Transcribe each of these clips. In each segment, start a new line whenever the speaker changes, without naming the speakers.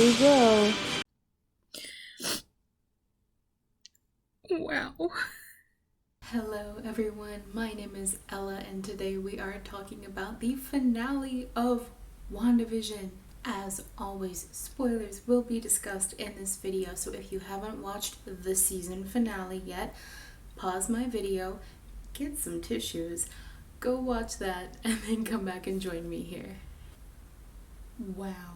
we go.
Wow. Hello everyone, my name is Ella and today we are talking about the finale of WandaVision. As always, spoilers will be discussed in this video, so if you haven't watched the season finale yet, pause my video, get some tissues, go watch that, and then come back and join me here. Wow.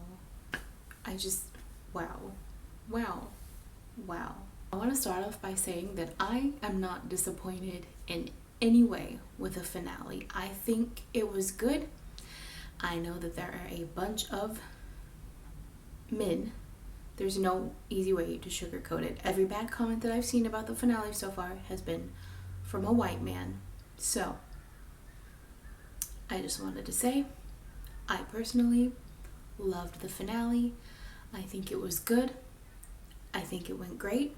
Wow. I want to start off by saying that I am not disappointed in any way with the finale. I think it was good. I know that there are a bunch of men. There's no easy way to sugarcoat it. Every bad comment that I've seen about the finale so far has been from a white man. So, I just wanted to say, I personally loved the finale. I think it was good. I think it went great.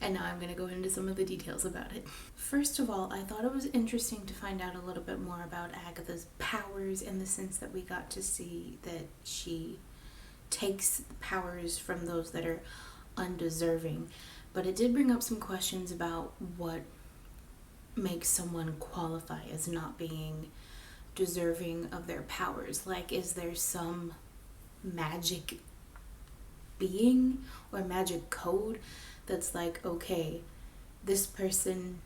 And now I'm going to go into some of the details about it. First of all, I thought it was interesting to find out a little bit more about Agatha's powers, in the sense that we got to see that she takes powers from those that are undeserving. But it did bring up some questions about what makes someone qualify as not being deserving of their powers. Like, is there some magic being or magic code that's like, okay, this person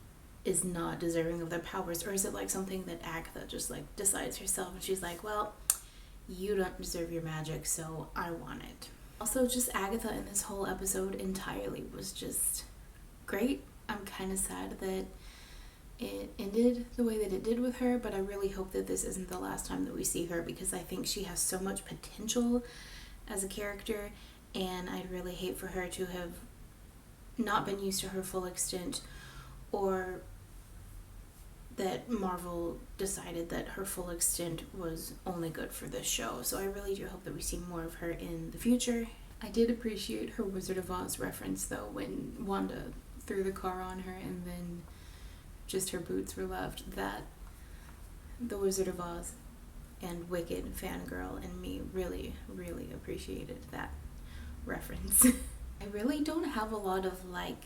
is not deserving of their powers? Or is it like something that Agatha just like decides herself and she's like, well, you don't deserve your magic, so I want it. Also, just Agatha in this whole episode entirely was just great. I'm kind of sad that it ended the way that it did with her, but I really hope that this isn't the last time that we see her, because I think she has so much potential as a character, and I'd really hate for her to have not been used to her full extent, or that Marvel decided that her full extent was only good for this show. So I really do hope that we see more of her in the future. I did appreciate her Wizard of Oz reference though, when Wanda threw the car on her and then just her boots were left. That the Wizard of Oz and Wicked fangirl in me really appreciated that reference. I really don't have a lot of like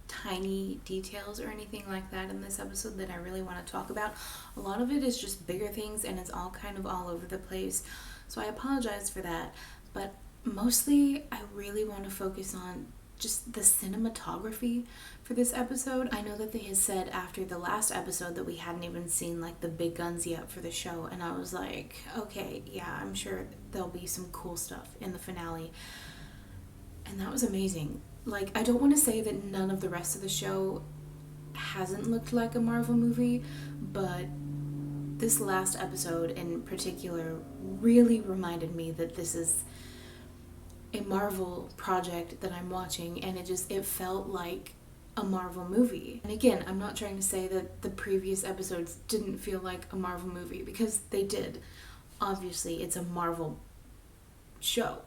tiny details or anything like that in this episode that I really want to talk about. A lot of it is just bigger things and it's all kind of all over the place, so I apologize for that. But mostly I really want to focus on just the cinematography for this episode. I know that they had said after the last episode that we hadn't even seen like the big guns yet for the show, and I was like, okay, yeah, I'm sure there'll be some cool stuff in the finale. And that was amazing. Like, I don't want to say that none of the rest of the show hasn't looked like a Marvel movie, but this last episode in particular really reminded me that this is a Marvel project that I'm watching, and it felt like a Marvel movie. And again, I'm not trying to say that the previous episodes didn't feel like a Marvel movie, because they did. Obviously, it's a Marvel show.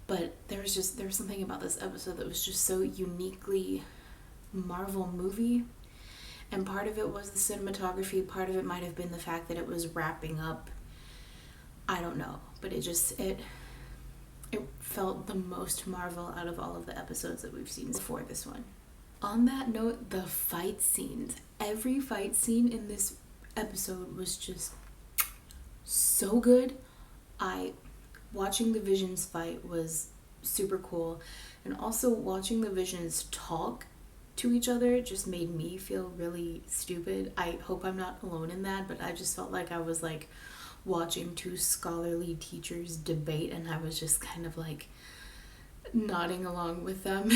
But there was something about this episode that was just so uniquely Marvel movie. And part of it was the cinematography, part of it might have been the fact that it was wrapping up. I don't know. But it felt the most Marvel out of all of the episodes that we've seen before this one. On that note, the fight scenes. Every fight scene in this episode was just so good. Watching the Visions fight was super cool, and also watching the Visions talk to each other just made me feel really stupid. I hope I'm not alone in that, but I just felt like I was like watching two scholarly teachers debate, and I was just kind of like nodding along with them.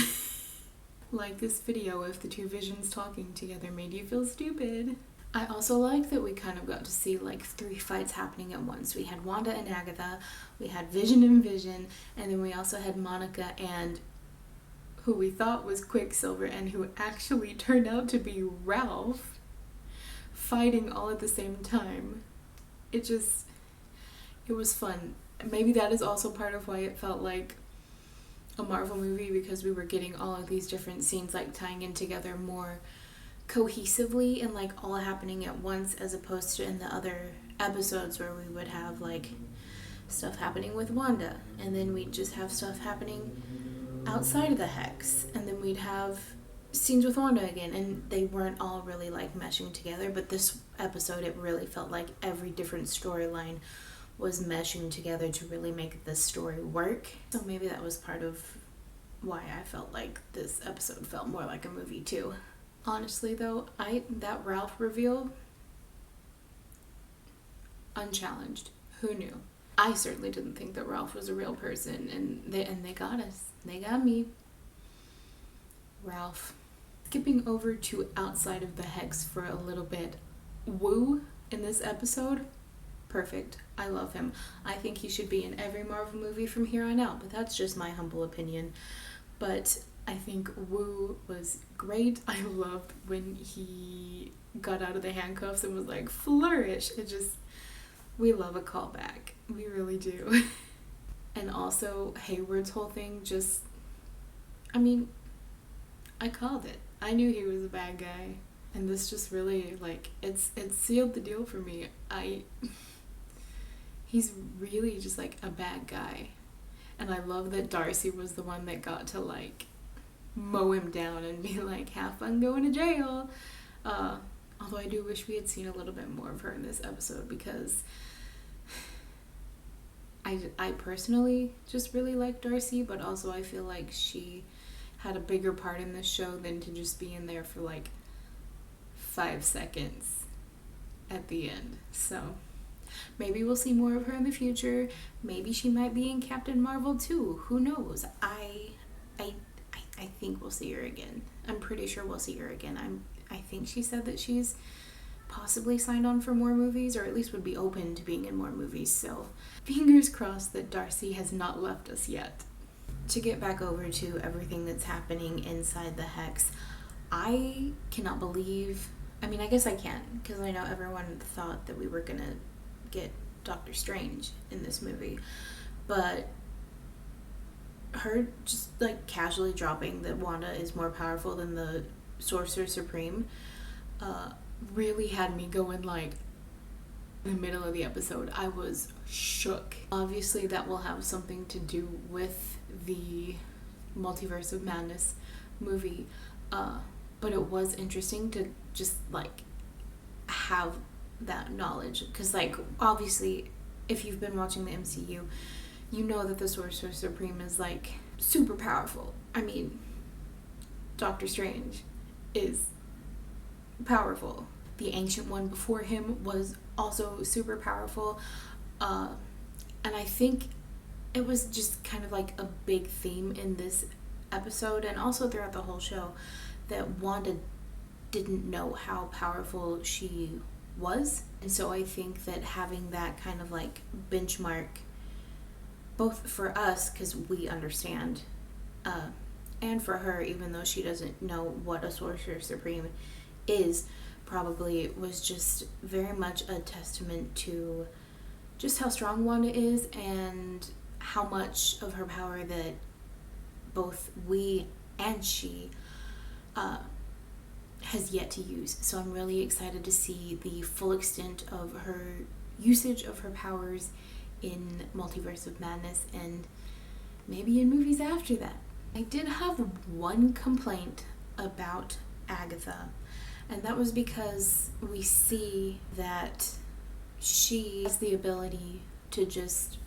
Like this video of the two Visions talking together made you feel stupid. I also like that we kind of got to see like 3 fights happening at once. We had Wanda and Agatha, we had Vision and Vision, and then we also had Monica and who we thought was Quicksilver and who actually turned out to be Ralph, fighting all at the same time. It was fun. Maybe that is also part of why it felt like a Marvel movie, because we were getting all of these different scenes like tying in together more cohesively and like all happening at once, as opposed to in the other episodes where we would have like stuff happening with Wanda, and then we'd just have stuff happening outside of the hex, and then we'd have scenes with Wanda again, and they weren't all really like meshing together, but this episode it really felt like every different storyline was meshing together to really make this story work. So maybe that was part of why I felt like this episode felt more like a movie too. Honestly though, that Ralph reveal, unchallenged. Who knew? I certainly didn't think that Ralph was a real person, and they got us. They got me. Ralph. Skipping over to outside of the hex for a little bit. Wu in this episode, perfect. I love him. I think he should be in every Marvel movie from here on out, but that's just my humble opinion. But I think Wu was great. I loved when he got out of the handcuffs and was like, flourish. We love a callback. We really do. And also Hayward's whole thing I called it. I knew he was a bad guy. And this just really, it sealed the deal for me. He's really just, a bad guy. And I love that Darcy was the one that got to, mow him down and be like, have fun going to jail. Although I do wish we had seen a little bit more of her in this episode, because I personally just really like Darcy, but also I feel like she had a bigger part in this show than to just be in there for 5 seconds at the end. So maybe we'll see more of her in the future. Maybe she might be in Captain Marvel too. Who knows? I think we'll see her again. I'm pretty sure we'll see her again. I think she said that she's possibly signed on for more movies, or at least would be open to being in more movies. So fingers crossed that Darcy has not left us yet. To get back over to everything that's happening inside the hex, I cannot believe, I guess I can, because I know everyone thought that we were gonna get Doctor Strange in this movie, but her just casually dropping that Wanda is more powerful than the Sorcerer Supreme really had me going in the middle of the episode. I was shook. Obviously that will have something to do with the Multiverse of Madness movie, but it was interesting to just have that knowledge, because obviously if you've been watching the MCU, you know that the Sorcerer Supreme is super powerful. Doctor Strange is powerful. The Ancient One before him was also super powerful, and I think it was just kind of a big theme in this episode, and also throughout the whole show, that Wanda didn't know how powerful she was. And so I think that having that kind of benchmark, both for us because we understand, and for her, even though she doesn't know what a Sorcerer Supreme is, probably was just very much a testament to just how strong Wanda is, and how much of her power that both we and she has yet to use. So I'm really excited to see the full extent of her usage of her powers in Multiverse of Madness, and maybe in movies after that. I did have one complaint about Agatha, and that was because we see that she has the ability to just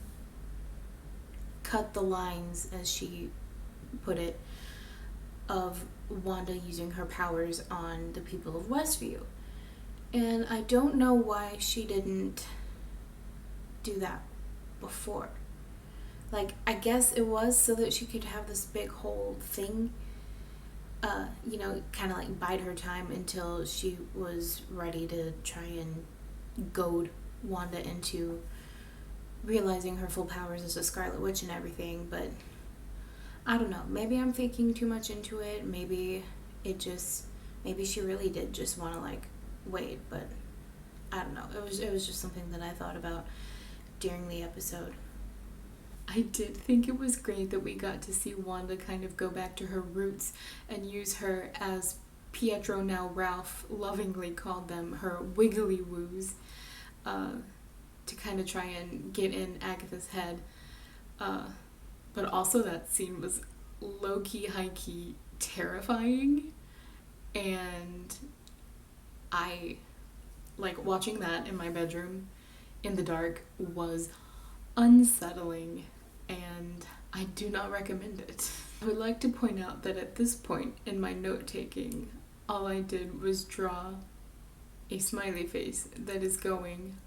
cut the lines, as she put it, of Wanda using her powers on the people of Westview. And I don't know why she didn't do that before. I guess it was so that she could have this big whole thing, kind of bide her time until she was ready to try and goad Wanda into realizing her full powers as a Scarlet Witch and everything. But I don't know, maybe I'm thinking too much into it. Maybe she really did just want to wait, but I don't know. It was just something that I thought about during the episode. I did think it was great that we got to see Wanda kind of go back to her roots and use her, as Pietro, now Ralph, lovingly called them, her wiggly woos. to kind of try and get in Agatha's head. But also that scene was low-key, high-key terrifying. And I, like, watching that in my bedroom in the dark was unsettling, and I do not recommend it. I would like to point out that at this point in my note-taking, all I did was draw a smiley face that is going,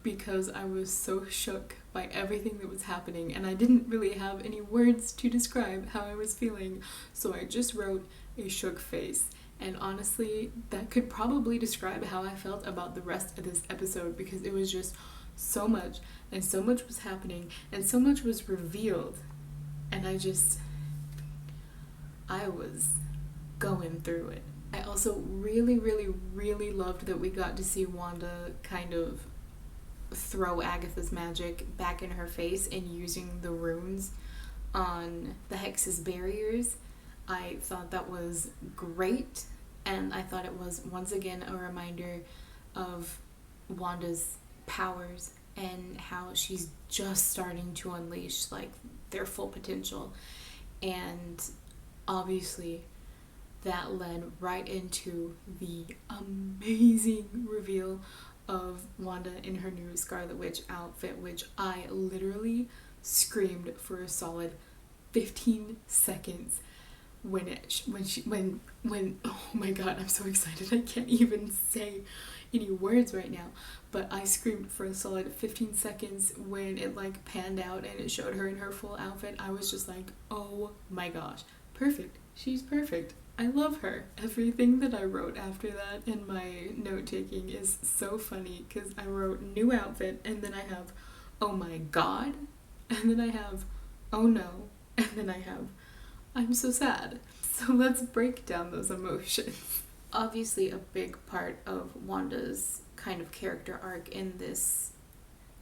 because I was so shook by everything that was happening, and I didn't really have any words to describe how I was feeling, so I just wrote a shook face. And honestly, that could probably describe how I felt about the rest of this episode, because it was just so much, and so much was happening, and so much was revealed, and I was going through it. I also really, really, really loved that we got to see Wanda kind of throw Agatha's magic back in her face and using the runes on the Hex's barriers. I thought that was great, and I thought it was once again a reminder of Wanda's powers and how she's just starting to unleash like their full potential. And obviously that led right into the amazing reveal of Wanda in her new Scarlet Witch outfit, which I literally screamed for a solid 15 seconds when oh my god, I'm so excited, I can't even say any words right now, but I screamed for a solid 15 seconds when it like panned out and it showed her in her full outfit. I was just like, oh my gosh, perfect, she's perfect, I love her. Everything that I wrote after that in my note-taking is so funny, because I wrote new outfit, and then I have oh my god, and then I have oh no, and then I have I'm so sad. So let's break down those emotions. Obviously, a big part of Wanda's kind of character arc in this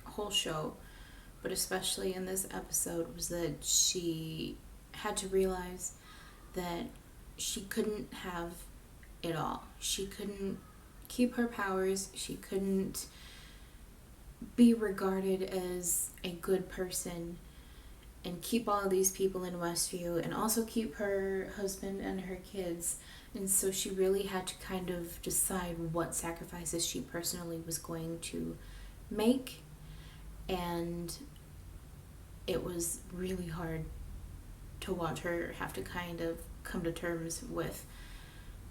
whole show, but especially in this episode, was that she had to realize that she couldn't have it all. She couldn't keep her powers. She couldn't be regarded as a good person and keep all of these people in Westview and also keep her husband and her kids. And so she really had to kind of decide what sacrifices she personally was going to make. And it was really hard to watch her have to kind of come to terms with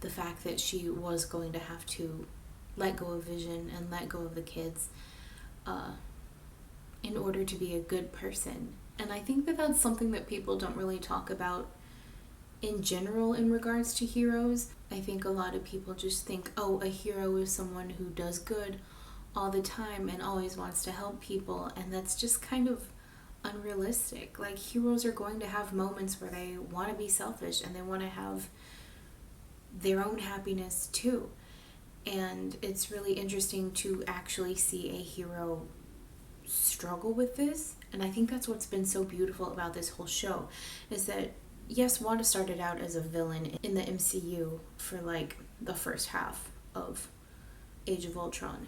the fact that she was going to have to let go of Vision and let go of the kids in order to be a good person. And I think that that's something that people don't really talk about in general in regards to heroes. I think a lot of people just think, oh, a hero is someone who does good all the time and always wants to help people, and that's just kind of unrealistic. Like, heroes are going to have moments where they want to be selfish and they want to have their own happiness too. And it's really interesting to actually see a hero struggle with this. And I think that's what's been so beautiful about this whole show, is that yes, Wanda started out as a villain in the MCU for like the first half of Age of Ultron,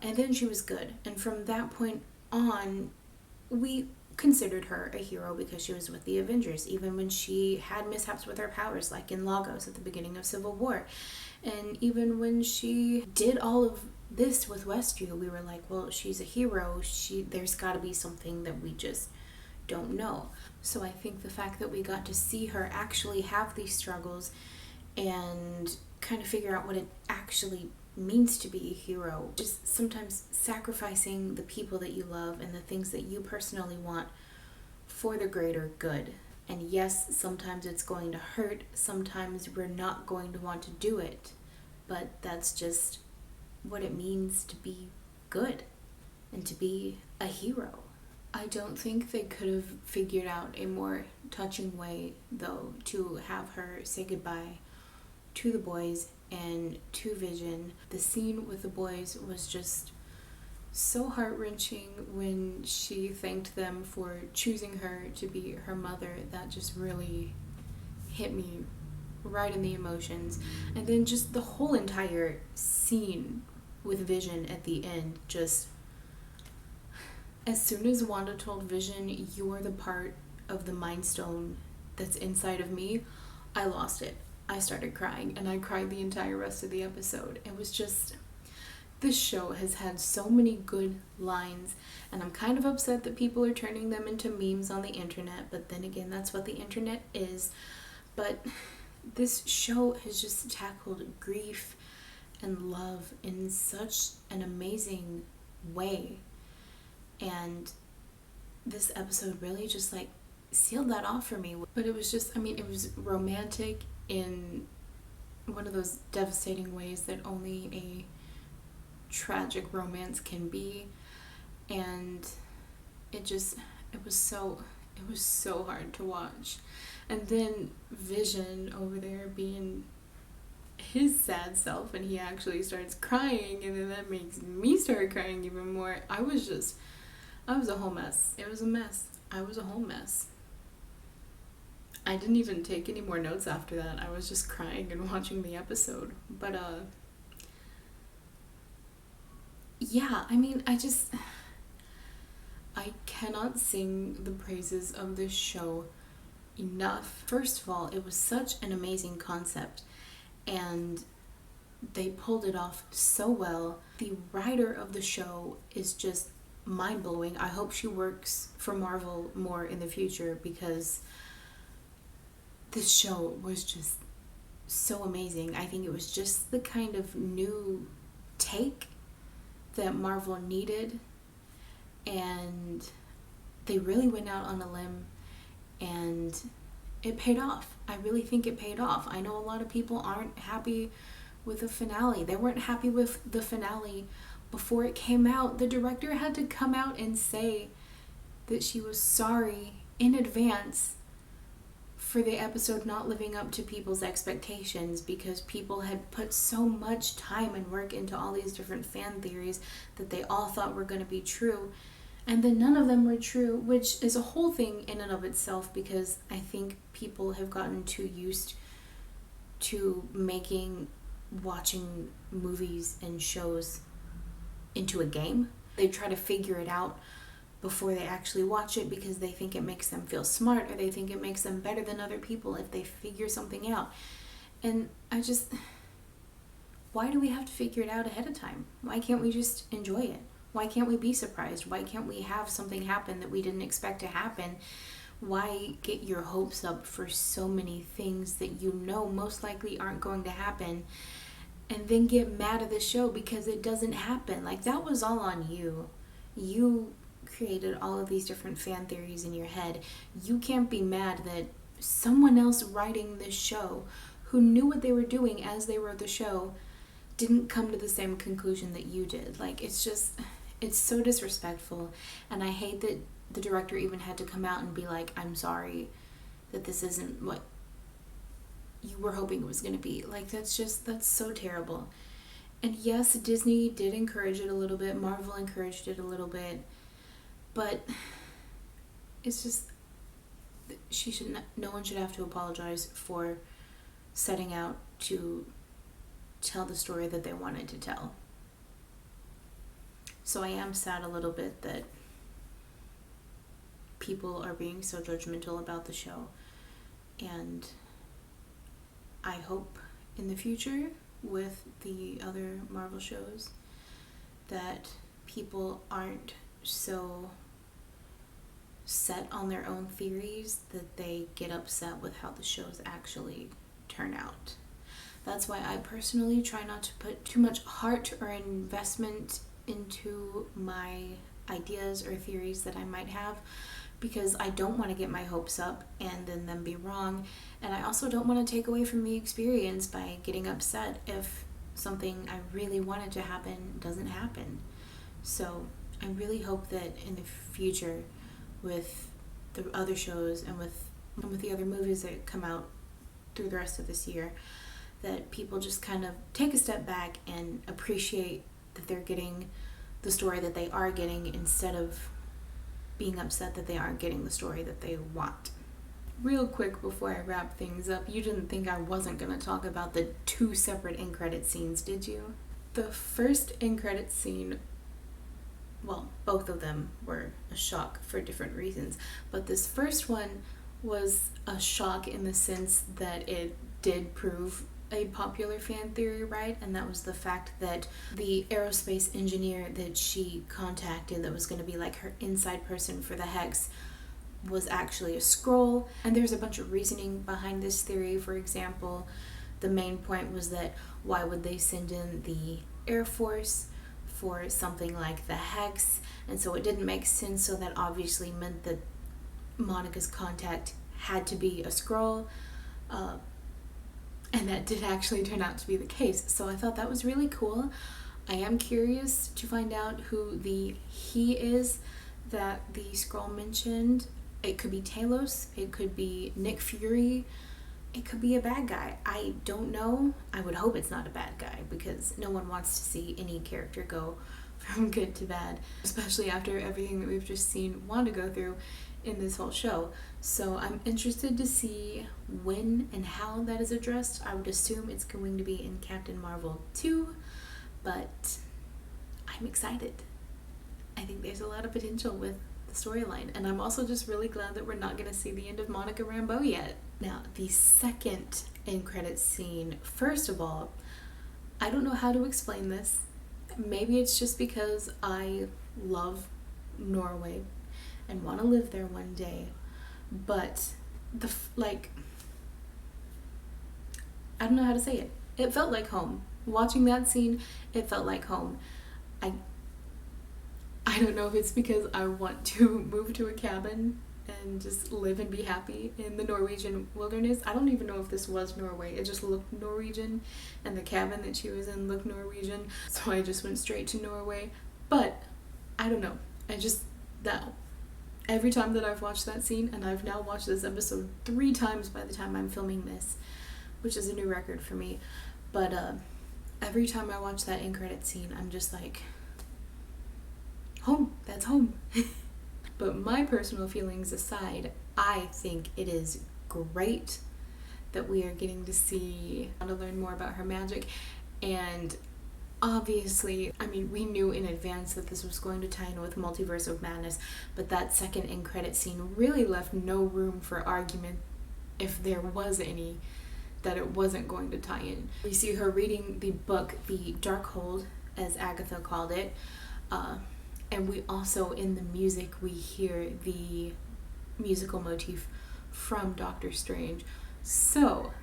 and then she was good, and from that point on we considered her a hero because she was with the Avengers, even when she had mishaps with her powers, like in Lagos at the beginning of Civil War. And even when she did all of this with Westview, we were like, well, she's a hero. There's got to be something that we just don't know. So I think the fact that we got to see her actually have these struggles and kind of figure out what it actually means to be a hero, just sometimes sacrificing the people that you love and the things that you personally want for the greater good. And yes, sometimes it's going to hurt, sometimes we're not going to want to do it, but that's just what it means to be good and to be a hero. I don't think they could have figured out a more touching way, though, to have her say goodbye to the boys and to Vision. The scene with the boys was just so heart-wrenching when she thanked them for choosing her to be her mother. That just really hit me right in the emotions. And then just the whole entire scene with Vision at the end, just as soon as Wanda told Vision, "You're the part of the Mind Stone that's inside of me," I lost it. I started crying, and I cried the entire rest of the episode. It was just, this show has had so many good lines, and I'm kind of upset that people are turning them into memes on the internet, but then again, that's what the internet is. But this show has just tackled grief and love in such an amazing way. And this episode really just like sealed that off for me. But it was just, I mean, it was romantic in one of those devastating ways that only a tragic romance can be. And it was so hard to watch. And then Vision over there being his sad self, and he actually starts crying, and then that makes me start crying even more. I was a whole mess. It was a mess. I was a whole mess. I didn't even take any more notes after that. I was just crying and watching the episode. But yeah, I mean, I cannot sing the praises of this show enough. First of all, it was such an amazing concept, and they pulled it off so well. The writer of the show is just mind-blowing. I hope she works for Marvel more in the future, because this show was just so amazing. I think it was just the kind of new take that Marvel needed, and they really went out on a limb, and it paid off. I really think it paid off. I know a lot of people aren't happy with the finale. They weren't happy with the finale before it came out. The director had to come out and say that she was sorry in advance for the episode not living up to people's expectations, because people had put so much time and work into all these different fan theories that they all thought were going to be true, and then none of them were true, which is a whole thing in and of itself, because I think people have gotten too used to making watching movies and shows into a game. They try to figure it out before they actually watch it, because they think it makes them feel smart, or they think it makes them better than other people if they figure something out. And why do we have to figure it out ahead of time? Why can't we just enjoy it? Why can't we be surprised? Why can't we have something happen that we didn't expect to happen? Why get your hopes up for so many things that you know most likely aren't going to happen, and then get mad at the show because it doesn't happen? Like, that was all on you. You created all of these different fan theories in your head. You can't be mad that someone else writing this show, who knew what they were doing as they wrote the show, didn't come to the same conclusion that you did. Like, it's so disrespectful, and I hate that the director even had to come out and be like, "I'm sorry that this isn't what you were hoping it was going to be." Like, that's so terrible. And yes, Disney did encourage it a little bit, Marvel encouraged it a little bit, but it's just, no one should have to apologize for setting out to tell the story that they wanted to tell. So I am sad a little bit that people are being so judgmental about the show, and I hope in the future with the other Marvel shows that people aren't so set on their own theories that they get upset with how the shows actually turn out. That's why I personally try not to put too much heart or investment into my ideas or theories that I might have, because I don't want to get my hopes up and then them be wrong, and I also don't want to take away from the experience by getting upset if something I really wanted to happen doesn't happen. So I really hope that in the future, with the other shows and with the other movies that come out through the rest of this year, that people just kind of take a step back and appreciate that they're getting the story that they are getting, instead of being upset that they aren't getting the story that they want. Real quick before I wrap things up, you didn't think I wasn't going to talk about the 2 separate end credit scenes, did you? The first end credits scene, well, both of them were a shock for different reasons, but this first one was a shock in the sense that it did prove a popular fan theory right, and that was the fact that the aerospace engineer that she contacted that was going to be like her inside person for the Hex was actually a Skrull. And there's a bunch of reasoning behind this theory. For example, the main point was that why would they send in the Air Force for something like the Hex? And so it didn't make sense, so that obviously meant that Monica's contact had to be a Skrull. And that did actually turn out to be the case. So I thought that was really cool. I am curious to find out who the he is that the Skrull mentioned. It could be Talos, it could be Nick Fury, it could be a bad guy. I don't know. I would hope it's not a bad guy, because no one wants to see any character go from good to bad, especially after everything that we've just seen Wanda go through in this whole show. So I'm interested to see when and how that is addressed. I would assume it's going to be in Captain Marvel 2, but I'm excited. I think there's a lot of potential with the storyline, and I'm also just really glad that we're not going to see the end of Monica Rambeau yet. Now, the second end credits scene, first of all, I don't know how to explain this. Maybe it's just because I love Norway and want to live there one day, but I don't know how to say it. It felt like home. Watching that scene, it felt like home. I don't know if it's because I want to move to a cabin and just live and be happy in the Norwegian wilderness. I don't even know if this was Norway. It just looked Norwegian, and the cabin that she was in looked Norwegian, so I just went straight to Norway. But I don't know. Every time that I've watched that scene, and I've now watched this episode 3 times by the time I'm filming this, which is a new record for me, but every time I watch that end credit scene, I'm just like, home, that's home. But my personal feelings aside, I think it is great that we are getting to see how to learn more about her magic. And obviously, I mean, we knew in advance that this was going to tie in with Multiverse of Madness, but that second end credit scene really left no room for argument, if there was any, that it wasn't going to tie in. We see her reading the book, The Darkhold, as Agatha called it, and we also, in the music, we hear the musical motif from Doctor Strange. So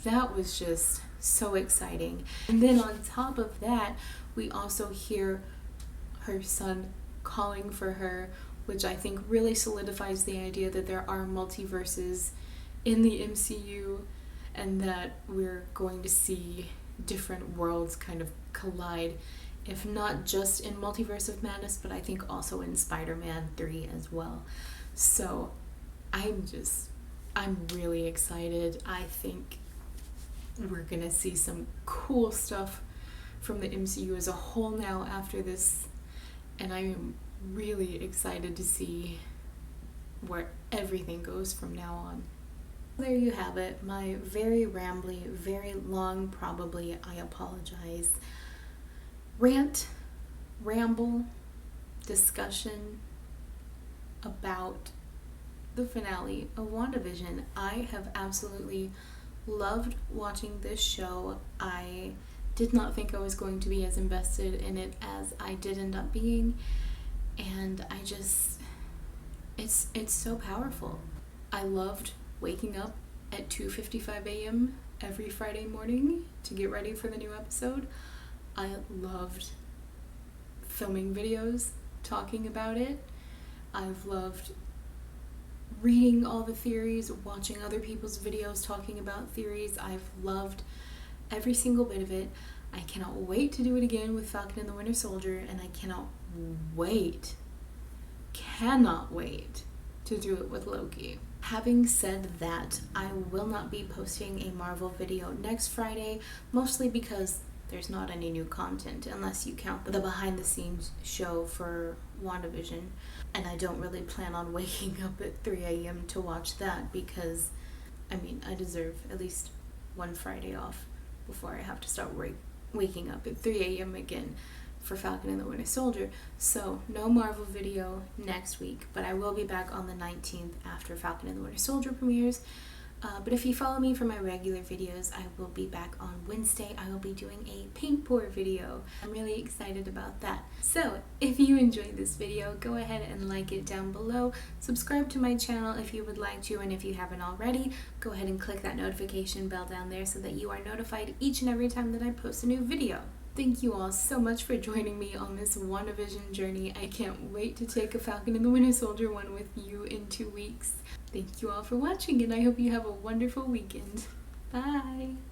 that was just so exciting. And then on top of that, we also hear her son calling for her, which I think really solidifies the idea that there are multiverses in the MCU, and that we're going to see different worlds kind of collide, if not just in Multiverse of Madness, but I think also in Spider-Man 3 as well. So I'm really excited. I think we're gonna see some cool stuff from the MCU as a whole now after this, and I am really excited to see where everything goes from now on. There you have it, my very rambly, very long, probably, I apologize, rant, ramble, discussion about the finale of WandaVision. I have absolutely loved watching this show. I did not think I was going to be as invested in it as I did end up being, and it's so powerful. I loved waking up at 2:55 a.m. every Friday morning to get ready for the new episode. I loved filming videos, talking about it. I've loved reading all the theories, watching other people's videos talking about theories. I've loved every single bit of it. I cannot wait to do it again with Falcon and the Winter Soldier, and I cannot wait to do it with Loki. Having said that, I will not be posting a Marvel video next Friday, mostly because there's not any new content, unless you count the behind the scenes show for WandaVision. And I don't really plan on waking up at 3 a.m. to watch that, because, I mean, I deserve at least one Friday off before I have to start waking up at 3 a.m. again for Falcon and the Winter Soldier. So no Marvel video next week, but I will be back on the 19th after Falcon and the Winter Soldier premieres. But if you follow me for my regular videos, I will be back on Wednesday. I will be doing a paint pour video. I'm really excited about that. So if you enjoyed this video, go ahead and like it down below. Subscribe to my channel if you would like to, and if you haven't already, go ahead and click that notification bell down there so that you are notified each and every time that I post a new video. Thank you all so much for joining me on this WandaVision journey. I can't wait to take a Falcon and the Winter Soldier one with you in 2 weeks. Thank you all for watching, and I hope you have a wonderful weekend. Bye!